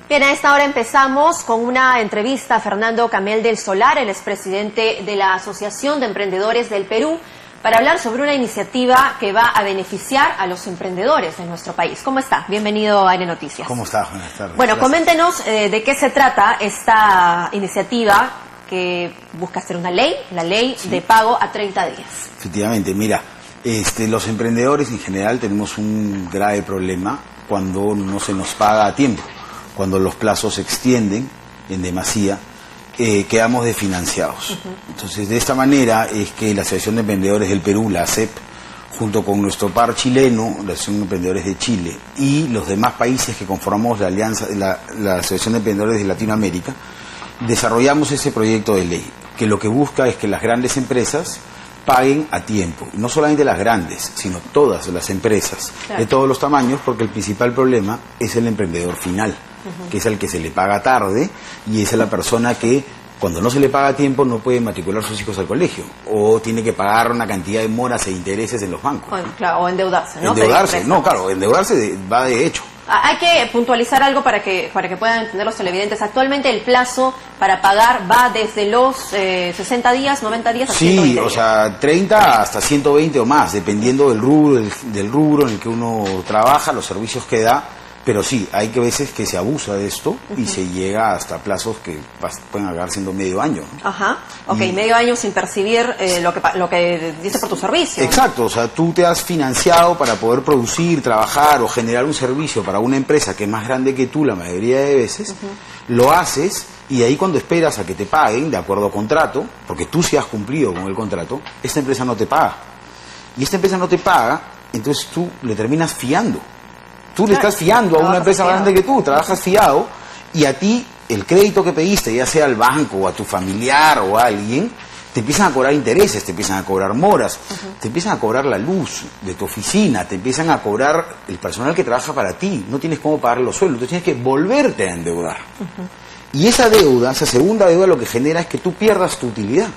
Bien, a esta hora empezamos con una entrevista a Fernando Camel del Solar, el expresidente de la Asociación de Emprendedores del Perú, para hablar sobre una iniciativa que va a beneficiar a los emprendedores de nuestro país. ¿Cómo está? Bienvenido a AN Noticias. ¿Cómo está? Buenas tardes. Bueno, coméntenos de qué se trata esta iniciativa que busca hacer una ley, la ley de pago a 30 días. Efectivamente, mira, los emprendedores en general tenemos un grave problema cuando no se nos paga a tiempo, cuando los plazos se extienden en demasía. Quedamos desfinanciados. Entonces, de esta manera es que la Asociación de Emprendedores del Perú, la ASEP, junto con nuestro par chileno, la Asociación de Emprendedores de Chile, y los demás países que conformamos la alianza, la Asociación de Emprendedores de Latinoamérica, desarrollamos ese proyecto de ley, que lo que busca es que las grandes empresas paguen a tiempo. No solamente las grandes, sino todas las empresas, claro, de todos los tamaños, porque el principal problema es el emprendedor final, que es el que se le paga tarde, y esa es la persona que cuando no se le paga a tiempo no puede matricular a sus hijos al colegio, o tiene que pagar una cantidad de moras e intereses en los bancos. Claro, o endeudarse, ¿no? Endeudarse, no, claro, endeudarse va de hecho. Hay que puntualizar algo para que puedan entender los televidentes. Actualmente el plazo para pagar va desde los 60 días, 90 días a 120 días. Sí, o sea, 30 hasta 120 o más, dependiendo del rubro en el que uno trabaja, los servicios que da. Pero sí, hay que veces que se abusa de esto y se llega hasta plazos que pueden acabar siendo medio año, ¿no? Ajá, ok, medio año sin percibir lo que dice por tu servicio. Exacto, o sea, tú te has financiado para poder producir, trabajar o generar un servicio para una empresa que es más grande que tú la mayoría de veces, lo haces y ahí cuando esperas a que te paguen de acuerdo a contrato, porque tú sí has cumplido con el contrato, esta empresa no te paga. Y esta empresa no te paga, entonces tú le terminas fiando. Tú le estás fiando a una empresa más grande que tú, trabajas fiado, y a ti el crédito que pediste, ya sea al banco o a tu familiar o a alguien, te empiezan a cobrar intereses, te empiezan a cobrar moras, te empiezan a cobrar la luz de tu oficina, te empiezan a cobrar el personal que trabaja para ti, no tienes cómo pagar los sueldos, entonces tienes que volverte a endeudar. Y esa deuda, esa segunda deuda, lo que genera es que tú pierdas tu utilidad.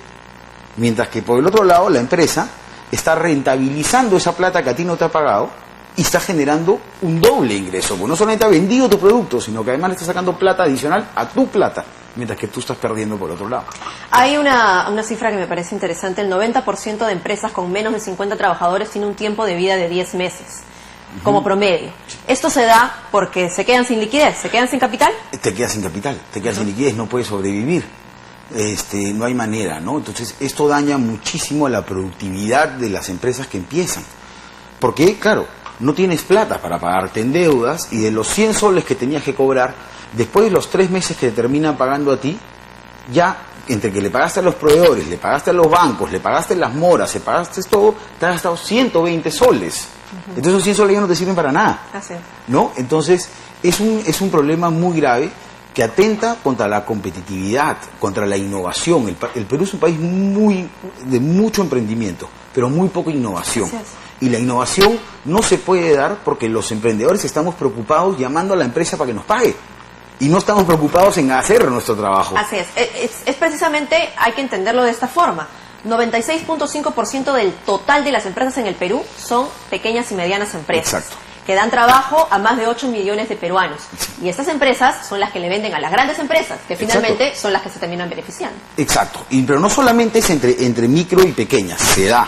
Mientras que por el otro lado la empresa está rentabilizando esa plata que a ti no te ha pagado, y está generando un doble ingreso, porque no solamente ha vendido tu producto, sino que además le está sacando plata adicional a tu plata, mientras que tú estás perdiendo por otro lado. Hay una cifra que me parece interesante: el 90% de empresas con menos de 50 trabajadores tiene un tiempo de vida de 10 meses, como promedio. ¿Esto se da porque se quedan sin liquidez, se quedan sin capital? Te quedas sin capital, te quedas sin liquidez, no puedes sobrevivir. No hay manera, ¿no? Entonces esto daña muchísimo la productividad de las empresas que empiezan. Porque, claro, no tienes plata para pagarte en deudas, y de los 100 soles que tenías que cobrar, después de los 3 meses que te terminan pagando a ti, ya entre que le pagaste a los proveedores, le pagaste a los bancos, le pagaste las moras, le pagaste todo, te has gastado 120 soles. Entonces esos 100 soles ya no te sirven para nada, ¿no? Entonces es un problema muy grave que atenta contra la competitividad, contra la innovación. El Perú es un país de mucho emprendimiento, pero muy poca innovación. Y la innovación no se puede dar porque los emprendedores estamos preocupados llamando a la empresa para que nos pague. Y no estamos preocupados en hacer nuestro trabajo. Así es. Es precisamente, hay que entenderlo de esta forma. 96.5% del total de las empresas en el Perú son pequeñas y medianas empresas. Exacto. Que dan trabajo a más de 8 millones de peruanos. Y estas empresas son las que le venden a las grandes empresas, que finalmente son las que se terminan beneficiando. Exacto. Pero no solamente es entre micro y pequeñas, se da.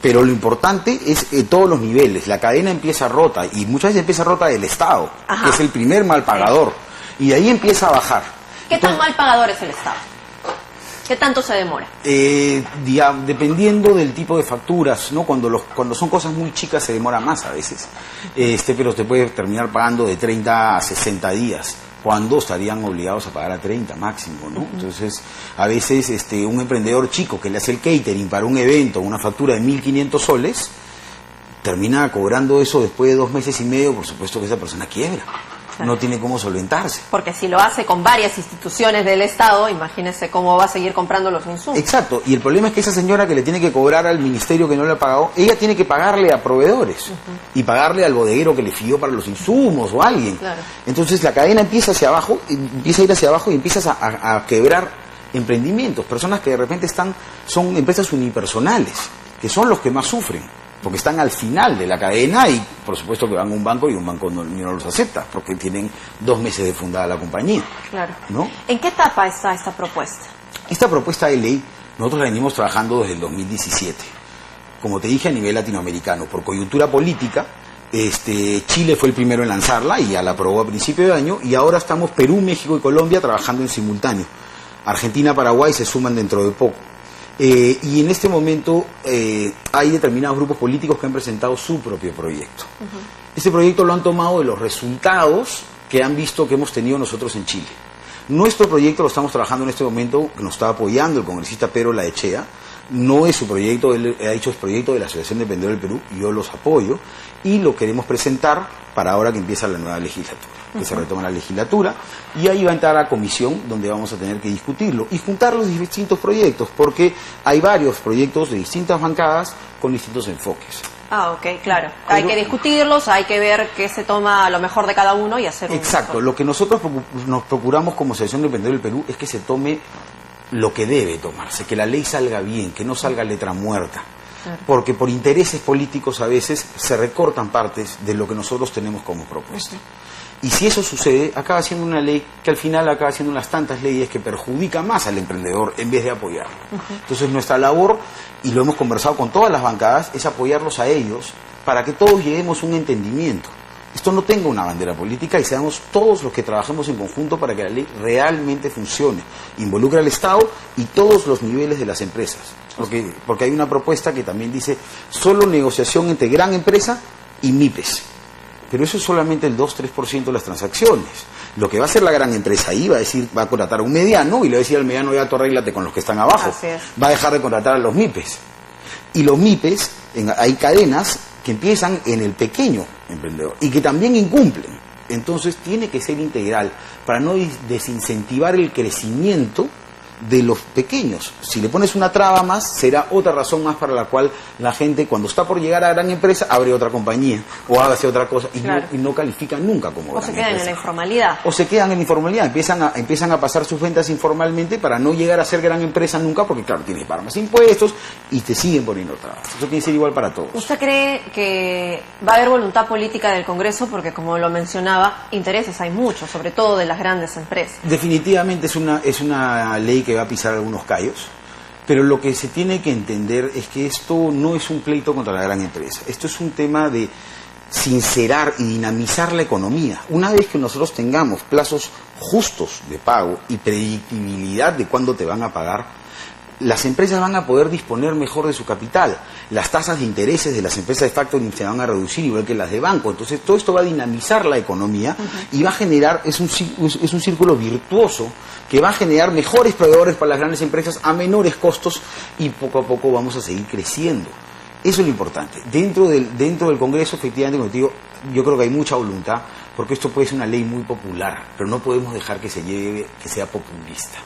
Pero lo importante es todos los niveles. La cadena empieza rota, y muchas veces empieza rota del Estado, que es el primer mal pagador. Y de ahí empieza a bajar. ¿Qué tan mal pagador es el Estado? ¿Qué tanto se demora? Dependiendo del tipo de facturas, ¿no? Cuando son cosas muy chicas se demora más a veces. Pero te puede terminar pagando de 30 a 60 días. Cuando estarían obligados a pagar a 30 máximo, ¿no? Entonces, a veces un emprendedor chico que le hace el catering para un evento, una factura de 1.500 soles, termina cobrando eso después de 2 meses y medio. Por supuesto que esa persona quiebra. No tiene cómo solventarse. Porque si lo hace con varias instituciones del Estado, imagínese cómo va a seguir comprando los insumos. Exacto, y el problema es que esa señora que le tiene que cobrar al ministerio que no le ha pagado, ella tiene que pagarle a proveedores y pagarle al bodeguero que le fió para los insumos o a alguien. Claro. Entonces la cadena empieza hacia abajo, empieza a ir hacia abajo y empiezas a quebrar emprendimientos, personas que de repente son empresas unipersonales, que son los que más sufren. porque están al final de la cadena y por supuesto que van a un banco y un banco no los acepta, porque tienen 2 meses de fundada la compañía. Claro. ¿No? ¿En qué etapa está esta propuesta? Esta propuesta de ley nosotros la venimos trabajando desde el 2017, como te dije, a nivel latinoamericano, por coyuntura política. Chile fue el primero en lanzarla y ya la aprobó a principio de año, y ahora estamos Perú, México y Colombia trabajando en simultáneo. Argentina, Paraguay se suman dentro de poco. Y en este momento hay determinados grupos políticos que han presentado su propio proyecto. Este proyecto lo han tomado de los resultados que han visto que hemos tenido nosotros en Chile. Nuestro proyecto lo estamos trabajando en este momento, que nos está apoyando el congresista Pedro Laechea. No es su proyecto, él ha dicho es proyecto de la Asociación de Emprendedores del Perú, y yo los apoyo, y lo queremos presentar para ahora que empieza la nueva legislatura, que se retoma la legislatura, y ahí va a entrar a comisión donde vamos a tener que discutirlo y juntar los distintos proyectos, porque hay varios proyectos de distintas bancadas con distintos enfoques. Ah, ok, claro. Hay que discutirlos, hay que ver qué se toma lo mejor de cada uno y hacer un... Exacto, lo que nosotros nos procuramos como Asociación de Emprendedores del Perú es que se tome lo que debe tomarse, que la ley salga bien, que no salga letra muerta. Claro. Porque por intereses políticos a veces se recortan partes de lo que nosotros tenemos como propuesta. Y si eso sucede, acaba siendo una ley que al final acaba siendo unas tantas leyes que perjudica más al emprendedor en vez de apoyarlo. Entonces nuestra labor, y lo hemos conversado con todas las bancadas, es apoyarlos a ellos para que todos lleguemos a un entendimiento. Esto no tenga una bandera política y seamos todos los que trabajemos en conjunto para que la ley realmente funcione. Involucra al Estado y todos los niveles de las empresas. Porque hay una propuesta que también dice solo negociación entre gran empresa y MIPES. Pero eso es solamente el 2-3% de las transacciones. Lo que va a hacer la gran empresa ahí va a contratar a un mediano y le va a decir al mediano, ya tú arréglate con los que están abajo. Va a dejar de contratar a los MIPES. Y los MIPES, hay cadenas que empiezan en el pequeño emprendedor y que también incumplen. Entonces tiene que ser integral para no desincentivar el crecimiento de los pequeños. Si le pones una traba más, será otra razón más para la cual la gente, cuando está por llegar a gran empresa, abre otra compañía o hace otra cosa y, claro, no califica nunca como gran empresa. O se quedan en la informalidad. O se quedan en la informalidad, empiezan a pasar sus ventas informalmente para no llegar a ser gran empresa nunca, porque claro, tienes que pagar más impuestos y te siguen poniendo trabas. Eso tiene que ser igual para todos. ¿Usted cree que va a haber voluntad política del Congreso? Porque como lo mencionaba, intereses hay muchos, sobre todo de las grandes empresas. Definitivamente es una ley que va a pisar algunos callos, pero lo que se tiene que entender es que esto no es un pleito contra la gran empresa, esto es un tema de sincerar y dinamizar la economía. Una vez que nosotros tengamos plazos justos de pago y predictibilidad de cuándo te van a pagar, las empresas van a poder disponer mejor de su capital. Las tasas de intereses de las empresas de factoring se van a reducir igual que las de banco. Entonces todo esto va a dinamizar la economía y va a generar, es un círculo virtuoso que va a generar mejores proveedores para las grandes empresas a menores costos y poco a poco vamos a seguir creciendo. Eso es lo importante. Dentro del Congreso, efectivamente, como te digo, yo creo que hay mucha voluntad, porque esto puede ser una ley muy popular, pero no podemos dejar que sea populista.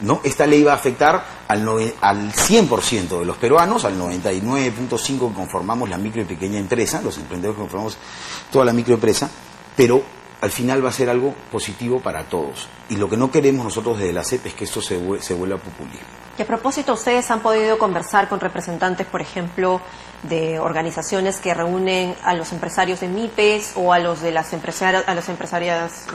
¿No? Esta ley va a afectar al 100% de los peruanos, al 99.5% que conformamos la micro y pequeña empresa, los emprendedores que conformamos toda la microempresa, pero al final va a ser algo positivo para todos. Y lo que no queremos nosotros desde la CEP es que esto se vuelva populismo. Y a propósito, ¿ustedes han podido conversar con representantes, por ejemplo, de organizaciones que reúnen a los empresarios de MIPES o a los de las empresarias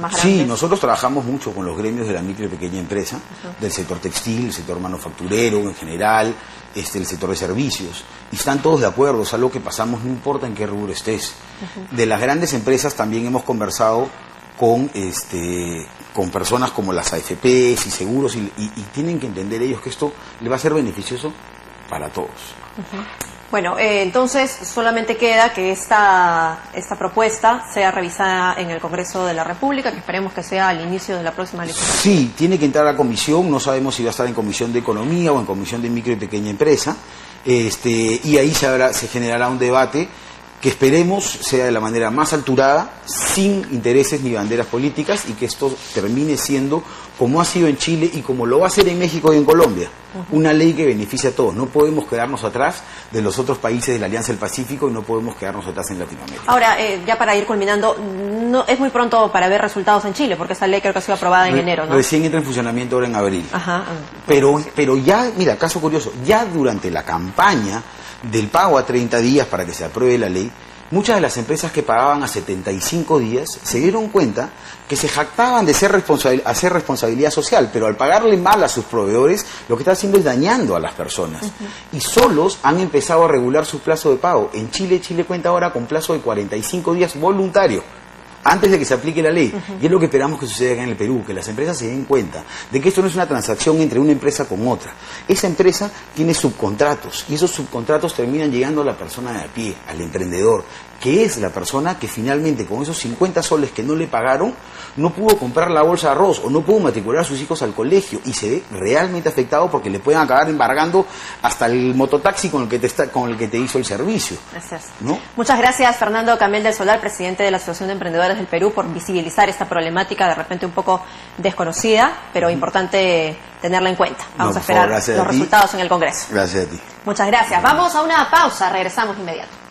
más grandes? Sí, nosotros trabajamos mucho con los gremios de la micro y pequeña empresa, del sector textil, el sector manufacturero en general, el sector de servicios, y están todos de acuerdo, es algo que pasamos, no importa en qué rubro estés. De las grandes empresas también hemos conversado con personas como las AFPs y seguros y tienen que entender ellos que esto le va a ser beneficioso para todos. Bueno, entonces solamente queda que esta propuesta sea revisada en el Congreso de la República, que esperemos que sea al inicio de la próxima legislatura. Sí, tiene que entrar a comisión, no sabemos si va a estar en Comisión de Economía o en Comisión de Micro y Pequeña Empresa, y ahí se generará un debate que esperemos sea de la manera más alturada, sin intereses ni banderas políticas, y que esto termine siendo, como ha sido en Chile y como lo va a ser en México y en Colombia, una ley que beneficie a todos. No podemos quedarnos atrás de los otros países de la Alianza del Pacífico y no podemos quedarnos atrás en Latinoamérica. Ahora, ya para ir culminando, no es muy pronto para ver resultados en Chile, porque esta ley creo que ha sido aprobada en enero, ¿no? Recién entra en funcionamiento ahora en abril. Pero ya, mira, caso curioso, ya durante la campaña del pago a 30 días para que se apruebe la ley, muchas de las empresas que pagaban a 75 días se dieron cuenta que se jactaban de hacer responsabilidad social, pero al pagarle mal a sus proveedores, lo que está haciendo es dañando a las personas. Y solos han empezado a regular su plazo de pago. En Chile cuenta ahora con plazo de 45 días voluntario, antes de que se aplique la ley. Y es lo que esperamos que suceda acá en el Perú, que las empresas se den cuenta de que esto no es una transacción entre una empresa con otra. Esa empresa tiene subcontratos, y esos subcontratos terminan llegando a la persona de a pie, al emprendedor, que es la persona que finalmente con esos 50 soles que no le pagaron, no pudo comprar la bolsa de arroz o no pudo matricular a sus hijos al colegio, y se ve realmente afectado porque le pueden acabar embargando hasta el mototaxi con el que te hizo el servicio. Gracias. ¿No? Muchas gracias, Fernando Camel del Solar, presidente de la Asociación de Emprendedores del Perú, por visibilizar esta problemática de repente un poco desconocida, pero importante tenerla en cuenta. Vamos a esperar los resultados en el Congreso. Gracias a ti. Muchas gracias. Vamos a una pausa, regresamos inmediato.